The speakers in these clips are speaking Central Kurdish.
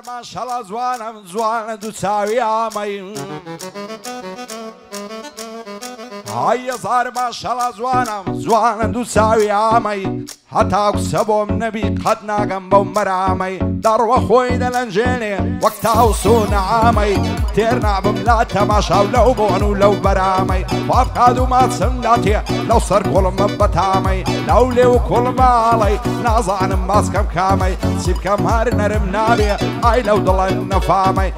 ماشاءالله زوانه دو چاوی ئامەی هەیە زار ماشاءالله زوانه دو چاوی ئامەی هەتاکو سەبۆم نەبی قەت ناگەم بەو مەرامەی دەڕوە خۆی دەلەنجێنێ وەک تاو سوونە عامەی تێر نابم لا تەماشاو لەو بۆن و لەو بەرامەی وابقاد و ماچم لا تێ لەو سەر کوڵمە بەتامەی لەو لێ و کوڵماڵەی نازانم باسکەم کامەی چی بکەم هەر نەرم نابێ ئای لەو دڵێن نەفامەی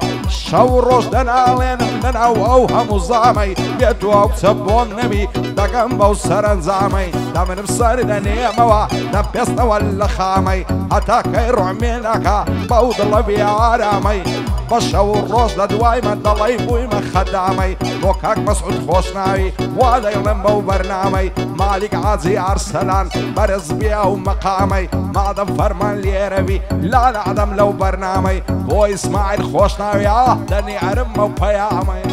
شەو ڕۆژ دەناڵێنم لەناو ئەو هەموو زامەی بێت و ئەو کچە بۆم نەبی دەگەم بەو سەرنجامەی دەمنم سەر دەنێمەوە دەپێستنەوە لە خامەی هەتا کەی ڕۆمێنەکە بەو دڵە بێ ئارامەی بە شەو ڕۆژ لە دوایمە دەڵی بوویمە خەدامەی بۆ کاک مەسعود خۆشناوی وا دەیڵێم بەو بەرنامەی مالیک عاجی ئارسەلان بەرز بێ ئەو مەقامەی مادەم فەرمان لێرەوی لا نەعدەم لەو بەرنامەی بۆ ئیسماعیل خۆشناوی دەنێرم ئەو پەیامەی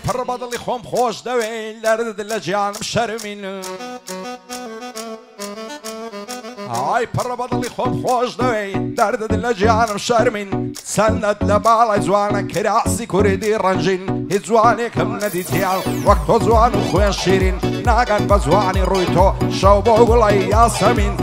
پڕ بەدڵی خۆم خۆش دەوێ لەرد لە گیانم شەرمین ئای پڕ بەدڵی خۆم خۆش دەوێ دەردت لە گیانم شەرمین چەندت لە باڵای جوانە کراسی کوردی ڕەنجین هیچ جوانێکم نەدیتیان وەک تۆ جوان و خوێن شیرین ناگەن بە جوانی ڕووی تۆ شەو بۆ گوڵی یاسەمین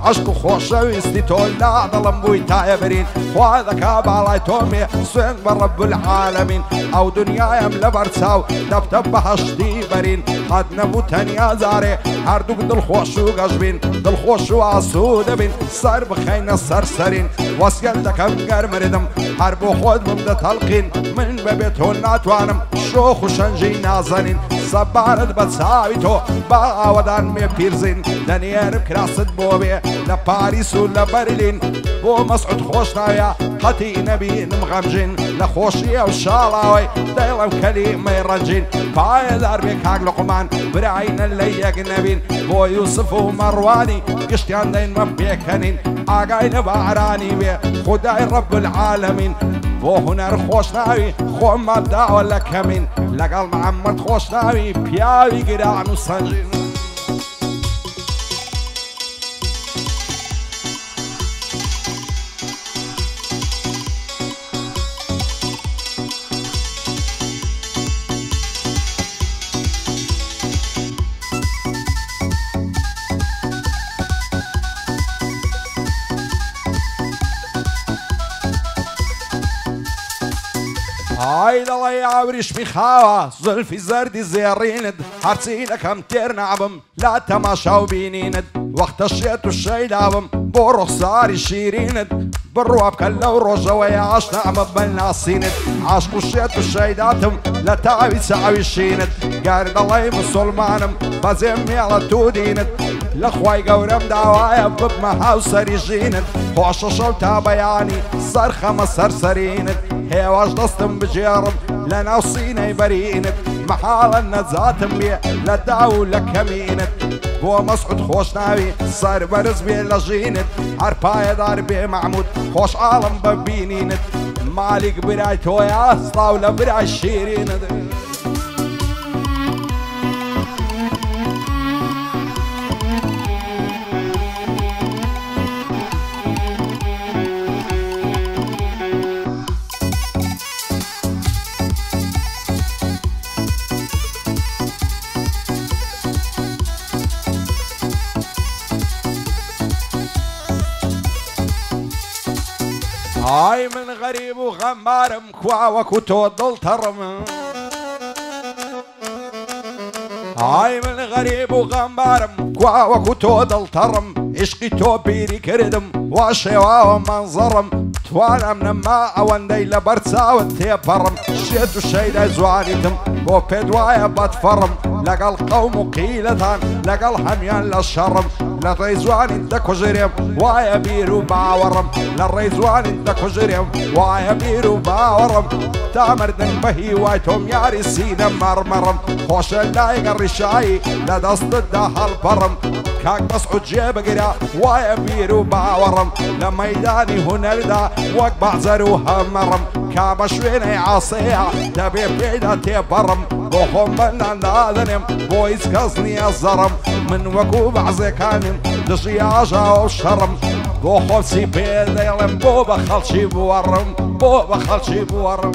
عشق و خۆشەویستی تۆ لا دڵم بووی تایە برین خوا دەکا باڵای تۆمێ سوێن بە ڕەب العالەمین ئەو دنیایم لە بەرچاو دەفتە بەهەشتی بەرین قەت نەبوو تەنیا جارێ هەردووک دڵخۆش و گەشبین دڵخۆش و ئاسوو دەبین سەر بخەینە سەرسەرین وەسیەت دەکەم گەرمردم هەر بۆ خۆت بم دەتەڵقین من بەبێ تۆ ناتوانم شۆخ و شەنجی نازەنین سەبارەت بە چاوی تۆ با ئاوەدان مێ پیرزین دەنێرم کراست بۆ بێ لە پاریس و لە بەرلین بۆ مەسعود خۆشناویە قەتی نەبینم غەمژین لە خۆشی ئەو شاڵاوی دەیڵم کەلیمەی ڕەنجین پایەدار بێ کاک لوقمان براینە لە یەک نەبین بۆ یوسف و مەڕوانی گشتیان دەینمە پێکەنین ئاگای لە بەعرانی وێ خودای ڕەب العالەمین بۆ هونەر خۆشناوی خۆمە داوە لە کەمین لەگەڵ محەممەد خۆشناوی پیاوی گران و سەنجین ئای دەڵێ ئاوریشمی خاوە زولفی زەردی زێڕینت هەرچی دەکەم تێر نابم لا تەماشا و بینینت وەختە شێت و شەیدابم بۆ ڕوخساری شیرینت بڕوا بکە لەو ڕۆژەوەی ئاشنامە بەناسینت عاشق و شێت و شەیداتم لە تاوی چاوی شینت گەر دەڵێ موسڵمانم بەجێم مێڵە تو دینت لە خوای گەورەم داوایە ببمە هاوسەری ژینت خۆشە شەو تا بەیانی سەرخەمە سەرسەرینت هێواش دەستم بجێڕم لە ناو سینەی بەرینت مەحاڵە نەجاتم بێ لە داو و لە کەمینت بۆ مەسعود خۆشناوی سەربەرز بێ لە ژینت هەر پایەدار بێ مەحموود خۆشحاڵم ببینینت مالیک برای تۆیە سڵاو لە برای شیرینت ئای من غەریب و غەمبارم کوا وەکو تۆ دڵتەڕم ئای من غەریب و غەمبارم کوا وەکو تۆ دڵتەڕم عشقی تۆ پیری کردم وا شێواوە مەنزەڕم توانم نەما ئەوەندەی لە بەرچاوت تێپەڕم شێت و شەیدای جوانیتم بۆ پێت وایە بەدفەڕم لەگەڵ قەوم و قیلەتان لەگەڵ هەمیان لە شەڕم للريزوان دكوجريم ويا بيرو باورم للريزوان دكوجريم ويا بيرو باورم تامر دن بهي وايتهم ياري سينا مرمرم خوش اللايق الرشاي لدست الدها البرم كاك مسعود جيب قرا ويا بيرو باورم لميداني هنردا وقبع زروها مرم كامشويني عاصية تبي بيدا تبرم بوهم بنا نادنم بويس كزني الزرم من وقوب عزيكانم دشياجا وشرم بوهم سيبيد يلم بوبا خلشي بورم بوبا خلشي بورم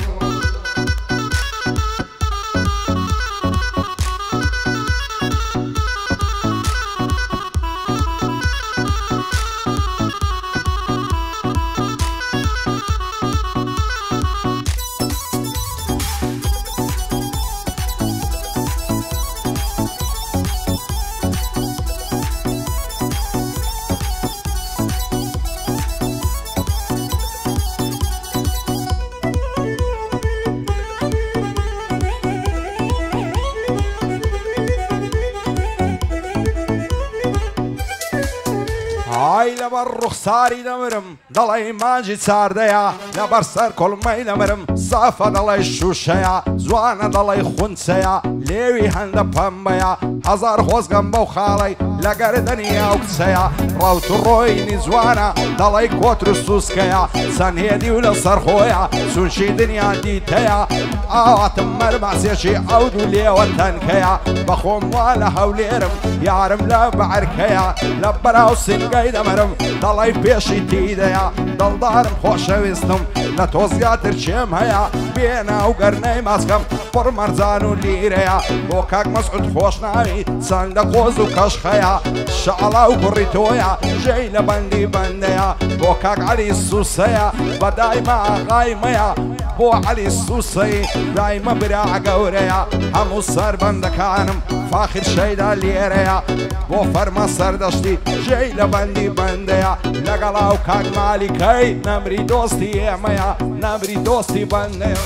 هاي لبر رخصاري نمرم ضلي ماجي سارديا لبر سر كل مي نمرم صافة ضلي شوشيا زوانا ضلي خنسيا ليوي هند بامبيا هزار خوز قنبو خالي لقردنيا وكسيا روت الرويني زوانا ضلي كوتر سوسكيا سنهيدي ولا صرخويا سونشي دنيا ديتيا آواتم مرمع سيشي عودو لي وتنكيا بخوم ولا هوليرم يارم لا بعركيا لبراو سنقاي دمرم ضلي بيشي تيديا ضل دارم خوشويستم لتوزيات الشيم هيا بينا وقرني ماسكم بر مرزانو ليريا بوكاك مسعود خوشناوي صندق وزو كشخيا شعلا وكريتويا جاي لبندي بنديا بوكاك علي السوسيا بدايما غايميا بو علي السوسي دايما براع قوريا همو صار بندكانم فاخر شيدا ليريا بو فرما سردشتي جاي لبندي بنديا لقلاو كاك مالكي نمري دوستي يميا نمري دوستي بنديا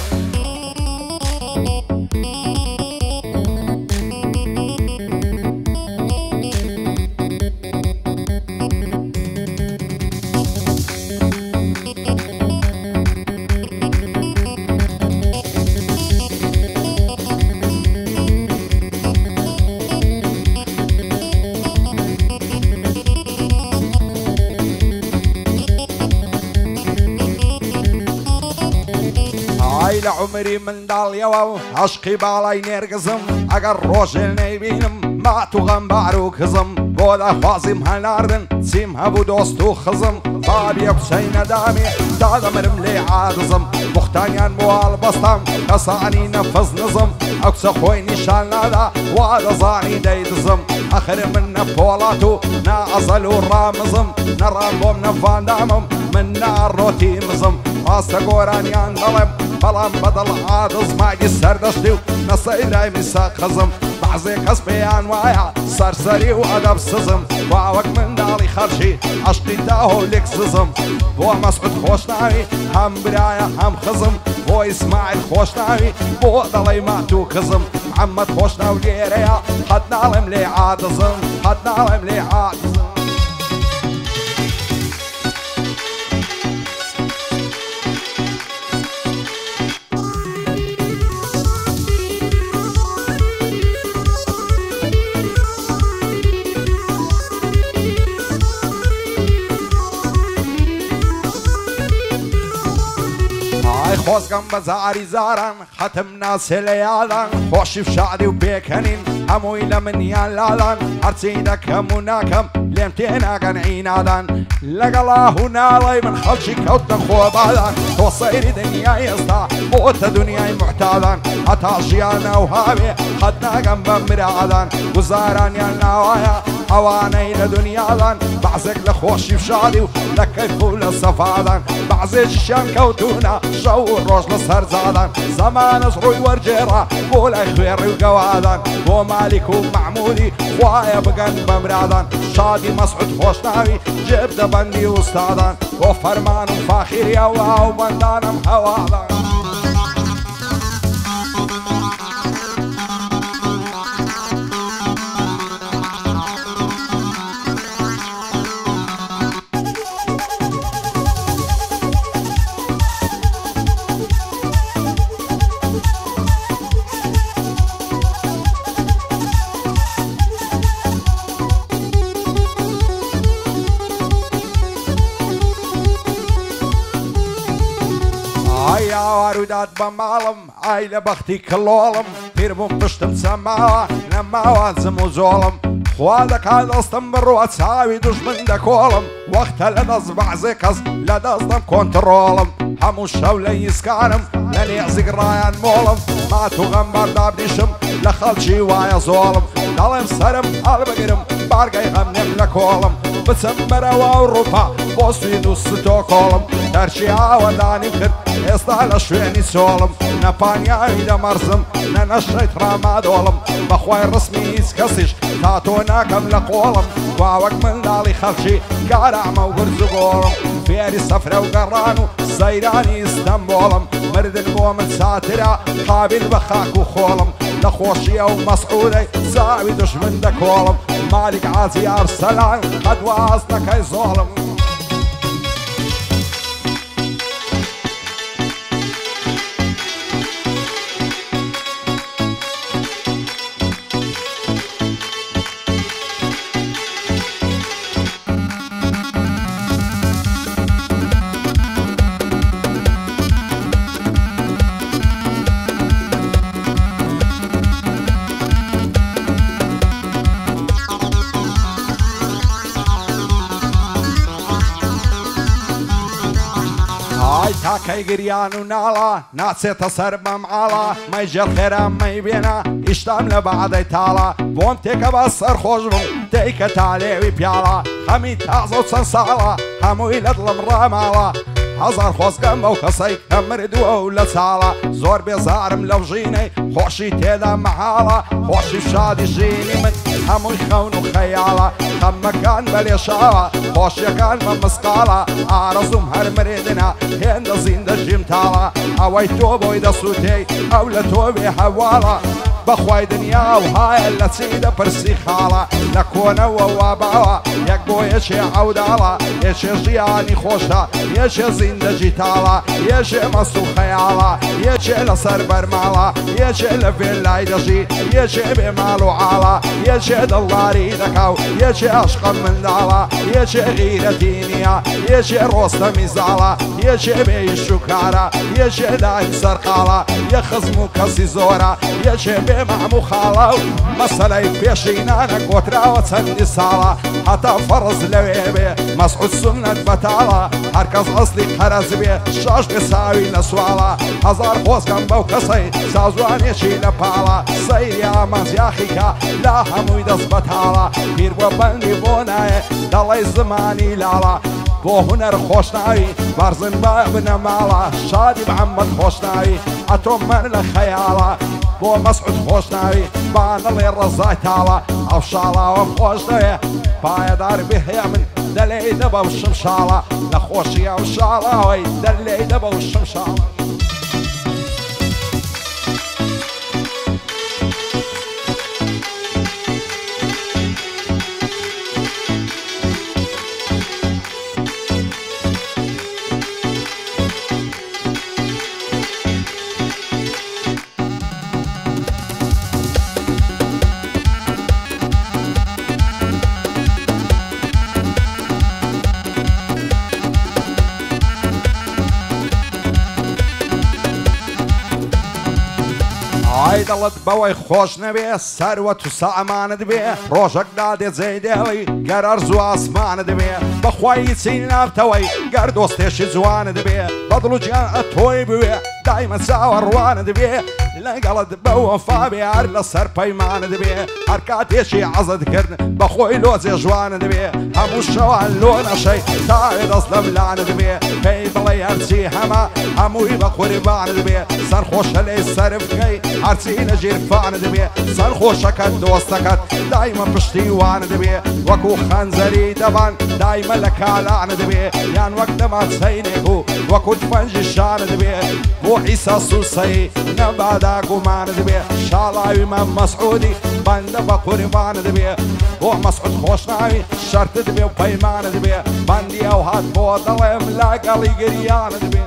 عمري من داليو عشقي بالاي نرقزم اگر روشل نيبينم ما تغم باروك هزم بودا خوازم هناردن سيم هبو دوستو خزم بابي اكسين دامي دادا مرم لي عادزم بختانيان موال بستم قصاني نفذ نظم اكسا خوي نشان لادا وادا زاني ديدزم اخر من نفولاتو نا ازلو رامزم نرامبوم نفان دامم من نار روتي مزم واستا قورانيان ظلم بلان بدل عادز ماجي سردشتي نصيداي مساق خزم بعزي كسبيان وايا سرسري وادب سزم واوك من دالي خرشي عشقي داهو لك سزم بو مسعود خوشناوي هم برايا هم خزم بو اسماعيل خوشناوي بو دلي ماتو كزم محمد خوشناوي ليريا حد نعلم لي عادزم حد نعلم لي عادزم خوزقم بزاري زاران ختمنا سليالان خوش بشعري وبيكنين هموي لمن يالالان ارسيدك هموناكم لمتينا قنعين عدان لقلا هنا لي من خلشي كوتن خوبالان توصيري دنيا يستا موت دنيا معتادان عطاشيانا وهابي خدنا قنبا مرادان وزاران يالناوايا اواني لدنيالان بعزك لخوشي بشعري لكيفو للصفادان بعزيش شان كوتونا جو الروج لسهر زادان زمان صعود ورجيرا بولاي خيري وقوادان بو مالك ومعمودي خوايا بقن بمرادان شادي مسعود خوشناوي جبت بندي وستادان وفرمان وفاخيريا واو بندانم هوادان داد بە ماڵم ئای لە بەختی کڵۆڵم پیر بووم پشتم چەماوە نەماوە زم و زۆڵم خوا دەکات دەستم بڕوە چاوی دوژمن دەکۆڵم وەختە لە دەست بەعزێ کەس لە دەستم کۆنتڕۆڵم هەموو شەو لە ئیسکانم لە نێزیک ڕایان مۆڵم مات و غەم بەردابنیشم لە خەڵکی وایە زۆڵم دەڵێم سەرم هەڵبگرم بارگەی غەم نێم لە کۆڵم بچم بەرەوە ئەوڕوپا بۆ سوید و ستۆکۆڵم دەرچی ئاوەدانیم کرد ئێستا لە شوێنی چۆڵم نەپانیاوی دەمەرزم نە نەشەی ترامادۆڵم بەخوای ڕسمی هیچ کەسیش تا تۆ ناکەم لە قۆڵم واوەک منداڵی خەڵکی گارامە و گرز و گۆڵم فێری سەفرە و گەڕان و سەیرانی ئیستەمبۆڵم مردن بۆ من چاترە قابل بە خاک و خۆڵم لە خۆشیە و مەسعودەی زاوی دژمن دەکۆڵم مالیک عازی ئارسەلان قەت واز نەکەی زۆڵم تاکەی گریان و ناڵە ناچێتە سەر بەم ئاڵە مەیجێڵ خێرام مەی بێنە ئیشتام لە بەعادەی تاڵە بۆم تێکە بە سەرخۆش بووم تێیکە تا لێوی پیاڵە خەمی تازە و چەند ساڵە هەمووی لە دڵم ڕاماڵە هەزار خۆزگەم بەو کەسەی کە مردووە و لە چاڵە زۆر بێزارم لەو ژینەی خۆشی تێدا مەحاڵە خۆشی شادی ژینی من هەمووی خەون و خەیاڵە خەمەکان بەلێشاوە خۆشیەکان بە مسقاڵە ئارەزوم هەر مرێدنە هێندە زیندە ژیم تاڵە ئەوەی تۆ بۆی دەسووتەی ئەو لە تۆ بێ هەواڵە بەخوای دنیا و هایە لە چی دەپرسی خاڵە لە کۆنەوە واباوە یەک بۆ یەکێ ئەوداڵە یەکێ ژیانی خۆشە یەکێ زیندەجی تاڵە یەکێ مەست و خەیاڵە یەکێ لەسەر بەرماڵە یەکێ لە فێلای دەژی یەکێ بێ ماڵ و عاڵە یەکێ دڵداری دەکاو یەکێ عەشقە منداڵە یەکێ غیرەتی نییە یەکێ ڕۆستەمی زاڵە یەکێ بێ ئیش و کارە یەکێ دای سەرقاڵە یەک خزم و کەسی زۆرە یەکێ بێ مەحموو خاڵە و مەسەلەی پێشینانە کۆتراوە چەندی ساڵە هەتا فەرز لەوێ بێ مەسعود سونەت بەتاڵە هەرکەس ئەسلی قەرەز بێ شاش بێ ساوی لە سواڵە هەزار خۆزگەم بەو کەسەی سازوانێکی لە پاڵە سەیری ئامانزیاخیکە لا هەمووی دەست بەتاڵە پیر بۆ بەندی بۆ نایە دەڵێی زمانی لاڵە بۆ هونەر خۆشناوی بەرزن بە بنە ماڵە شادی محەممەد خۆشناوی ئەتۆ من لە خەیاڵە بۆ مەسعود خۆشناوی بانەڵێ ڕەزای تاڵە ئەو شاڵاوەم خۆش دەوێ پایەدار بێ هەیە من دەلێی دەبە و شمشاڵە لە خۆشی ئەو شاڵاوەی دەلێی دەبە و شمشاڵە دەڵت بەوەی خۆش نەبێ سەروەت و سامانت بێ ڕۆژێک دادێ جێی دێڵی گەر ئەرزوو ئاسمانت بێ بەخوای چی نافتەوەی گەر دۆستێشی جوانت بێ بەدڵ و گیان ئەتۆی بوێ دایمە چاوەڕوانت بێ لەگەڵت بە وەفا بێ هەر لەسەر پەیمانت بێ هەر کاتێکی عەزت کرد بەخۆی لۆزێ ژوانت بێ هەموو شەوان لۆ نەشەی تاوێ دەست لە ملانت بێ پێی بڵێ هەرچی هەمە هەمووی بە قوربانت بێ سەرخۆشە لێی سەر بکەی هەرچی لە ژێرفانت بێ سەرخۆشەکەت دۆستەکەت دایمە پشتیوانت بێ وەکو خەنجەری دەبان دایمە لە کالانت بێ یان وەک دەمان سەینێک و وەکو تفەنجی شانت بێ بۆ عیسا سووسەی نەبادا گومانت بێ شاڵاوی مەم مەسعودی بەندە بە قوربانت بێ بۆ مەسعود خۆشناوی شەرتت بێ و پەیمانت بێ بەندی ئەو هات بۆ دەڵێم لاگەڵی گریانت بێ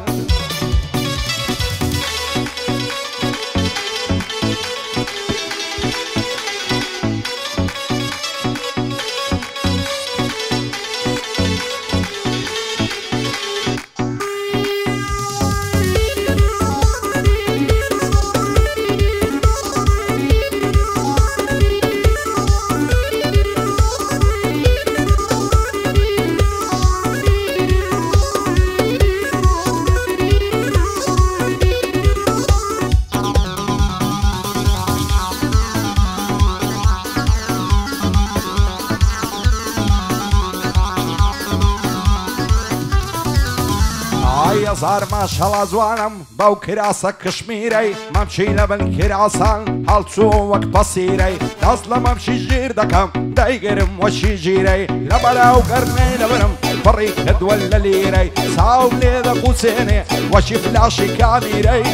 هزار ماشەڵا جوانم بەو کراسە کشمیرەی مەمچی لە بن کراسان هەڵچوو وەک پەسیرەی دەست لە مەمشی ژیر دەکەم دەیگرم وەشی ژیرەی لە بەراو گەرمەی لەبرم پڕی کردووە لە لیرەی چاوم لێ دەقوچێنێ وەشی فلاشی کامیرەی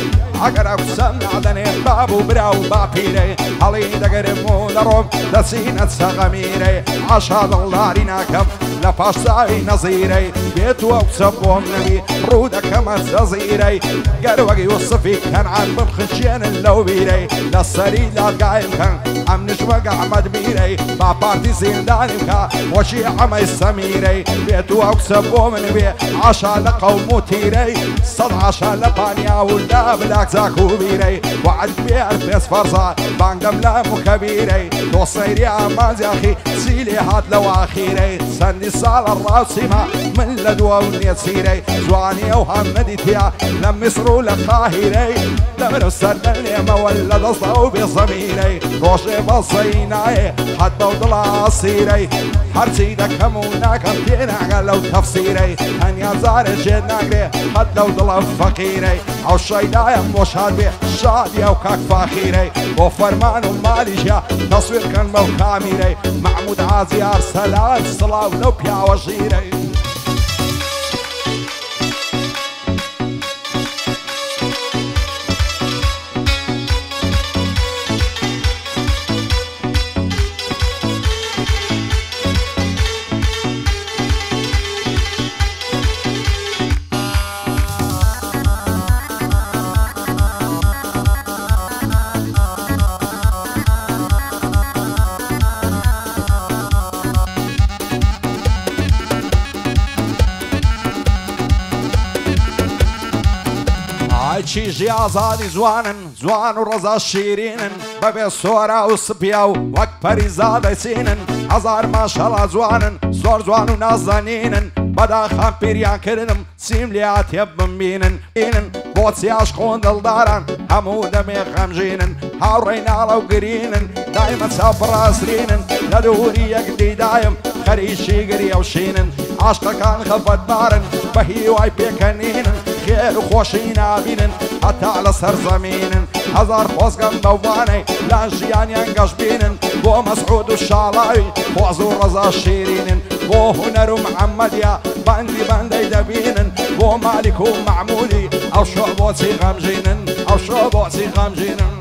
ئەگەر ئەوسەم نادەنێ باب و برا و باپیرەی هەڵی دەگەرم و دەڕۆم دەچینە سەغەمیرەی عاشا دڵداری ناکەم لە پاشساوی نەزیرەی بێت و ئەو قسە بۆم نەبی ڕوو دەکەمە جەزیرەی گەر وەک یوسفی کەنعان بخشێنن لەو بیرەی لە سەری دادگایم کەن ئەم نشوەک ئەحمەد میرەی با پارتی زیندانی بکە وەشی عەمەی سەمیرەی بێت و ئەو قسە بۆ من بێ عاشا لە قەوم و تیرەی سەد عاشا لە پانیا و لە بلاک زاک و بیرەی وعد بێ ئەلفێس فەرزا بانگەم لە مکەبیرەی تۆ سەیری ئامانجاخی چی لێ هات لەو ئاخیرەی چەندی ساڵە ڕاوچیمە من لە دووە و نێچیرەی جوانی ئەو هەم نەدیتیا لە میسر و لە قاهیرەی لە مرو سەر نەلێمەوە لە دەستە و بێزەمینەی ڕۆژێ بەڵسەی نایێ حەد بەو دڵە ئاسیرەی هەرچی دەکەم و ناکەم تێناگە لەو تەفسیرەی هەنیا جارێ ژێر ناگرێ حەد لەو دڵە فەقیرەی ئەو شەیدایەم بۆ شاد بێ شادی ئەو کاک فاخیرەی بۆ فەرمان و مالیشە تەسویرکەن بەو کامیرەی محمود عازیار سەلات سڵاو لەو پیاوە ژیرەی چیژی ئازادی جوانن جوان و ڕەزا شیرینن بەبێ سۆرا و سپیا و وەک پەریزا دەچینن هەزار ماشەڵا جوانن زۆر جوان و نازەنینن بەداخان پیریان کردم چیم لێ هاتێ بمبینن بۆچی عاشقۆن دڵداران هەموو دەمێ غەمژینن هاوڕێی ناڵە و گرینن دایمە چاوپڕاسرینن لە دووری یەک دیدایم خەریشی گریە و شینن عاشقەکان خەفەتبارن بە هیوای پێکەنینن خێر و خۆشی نابینن هەتا لە سەرزەمینن هەزار خۆزگەم بەوانەی لە ژیانیان گەشبینن بۆ مەسعود و شاڵاوی خۆز و ڕەزا شیرینن بۆ هونەر و محەممەدیا بەندی بەندەی دەبینن بۆ مالیک و معمولی ئەو شۆ بۆچی غەمژینن ئەو شۆ بۆچی غەمژینن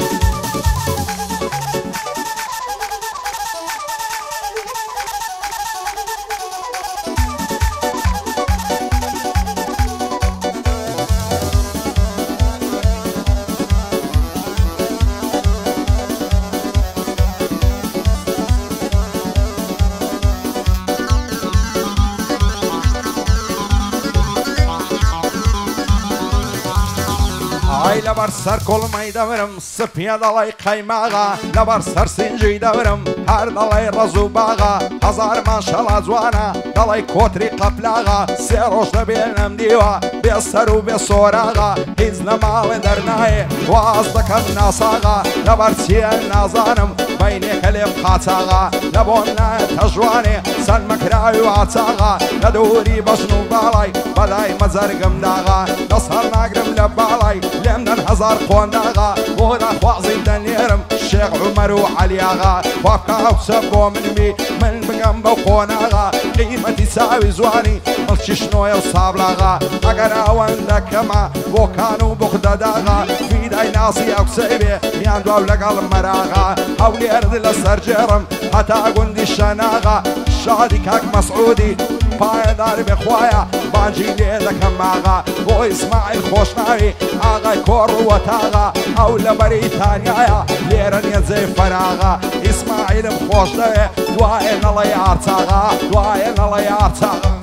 لەبەر سەر کۆڵمەی دەورم سپیە دەڵی قەیماغا لەبەر سەر سینجی دەورم هەر دەڵی ڕەز و باغا هەزار ماشەڵا جوانە دەڵی کۆتری قەپلاغا سێ ڕۆژ دەبێنم دیوە بێ سەر و بێ سۆراغا هیچ لە ماڵێ دەرنایێ واز دەکەم ناساغا لەبەر چیە نازانم بەینێکە لێم قاچاغا لە بۆم نایەتە جوانێ سەن مەکراوی و ئاچاغا لە دووری بەشن و باڵای بەلای مەجەرگم داغا دەست هەڵ ناگرم لە باڵای لێم دەن هەزار قۆناغا بۆ ناخوازی دەنێرم شێخ عومەر و عەلیاغا وابکە ئەوسە بۆ منمی من بگەم بەو قۆناغا قیمەتی چاوی جوانی مڵکی شنۆیە و سابلاغا ئەگەر ئەوەندە کەمە بۆ کان و بوخدەداغا فیدای ناسی ئەوسەی بێ میان دواو لەگەڵ مەراغا هەولێرد لە سەرجێڕم هەتا گوندی شەناغا شادی کاک مەسعودی پایەدار بێ خوایە بانجی لێ دەکەم ماغا بۆ ئیسماعیل خۆشناوی ئاغای کۆڕ و وەتاغا ئەو لە بەریتانیایە لێرە نیەجێ فەراغا ئیسماعیلم خۆش دەوێ دوایە نەڵەی ئارچاغا دوایە نەڵەی ئارچاغا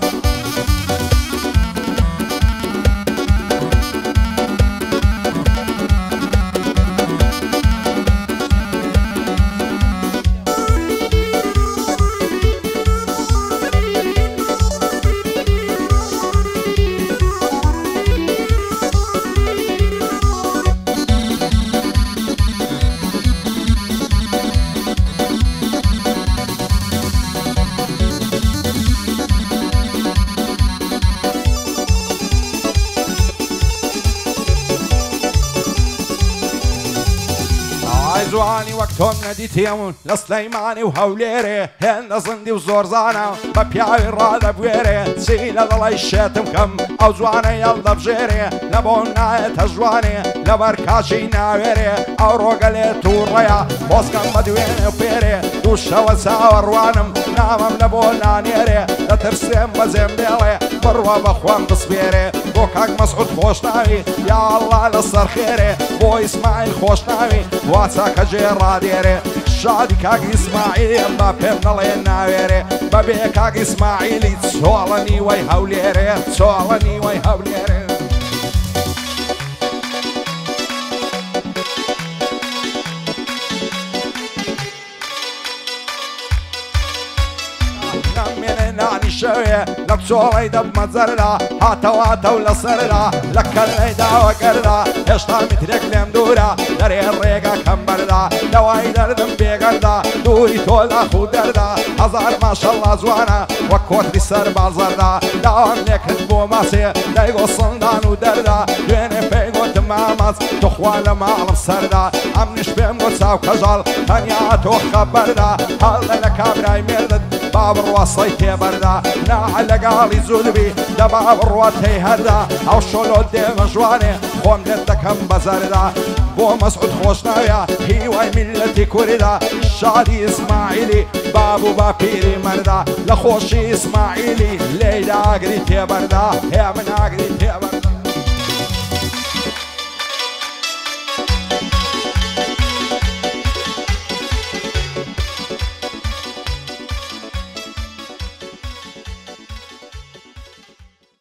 وەک تۆم نەدیتێمون لە سلەیمانی و هەولێرێ هێندە زندی و زۆرزانە بە پیاوی ڕادەبوێرێ چی لە دڵی شێتم کەم ئەو جوانە هێڵ دەبژێرێ لە بۆ نایەتە جوانێ لەبەر کاچی ناوێرێ ئەو ڕۆگە لێ تووڕەیە بۆسکەم بە دوێنێ پێرێ دووشەوە چاوەڕوانم نامەم لە بۆ نانێرێ دەترسێم بەجێم دێڵێ بڕوە بەخوام بسپێرێ بۆ کاک مەسعود خۆشناوی یا ئەڵڵا لەسەر خێرێ بۆ ئیسماعیل خۆشناوی وا چاکە جێ ڕادێرێ شادی کاک ئیسماعیلی ئەمما پێم نەڵێ ناوێرێ بەبێ کاک ئیسماعیلی چۆڵەنی وەی هەولێرێ چۆڵەنی وەی هەولێرێ شوێ لە بچۆڵی دەبمەجەردا هاتەواتە و لەسەردا لە کەلەی داوەگەردا هێشتا میترێک لێم دوورە دەرێ ڕێگە کەمبەردا لەوای دەردم بێگەردا دووری تۆ لاخ و دەردا هەزار ماشەڵڵا جوانە وەک کۆتری سەر بازەردا داوام لێکرد بۆ ماسێ دەیگۆ سڵدان و دەردا دوێنێ پێی گوتم مامەس توخوا لە ماڵم سەردا ئەمنیش پێم گوت چاو کەژاڵ تەنیا تۆ خەبەردا هەڵدە لە کابرای مێردت با بڕوە سەی تێبەردا ناعە لەگاڵی زولبی دەبا بڕوە تێی هەردا ئەو شۆلۆ دێمە جوانێ خۆم لێت دەکەم بەزەردا بۆ مەسعود خۆشناویە هیوای میلەتی کورددا شادی ئیسماعیلی بابوو با پیری مەردا لە خۆشی ئیسماعیلی لێی داگری تێبەردا هێ من ئاگری تێبەردا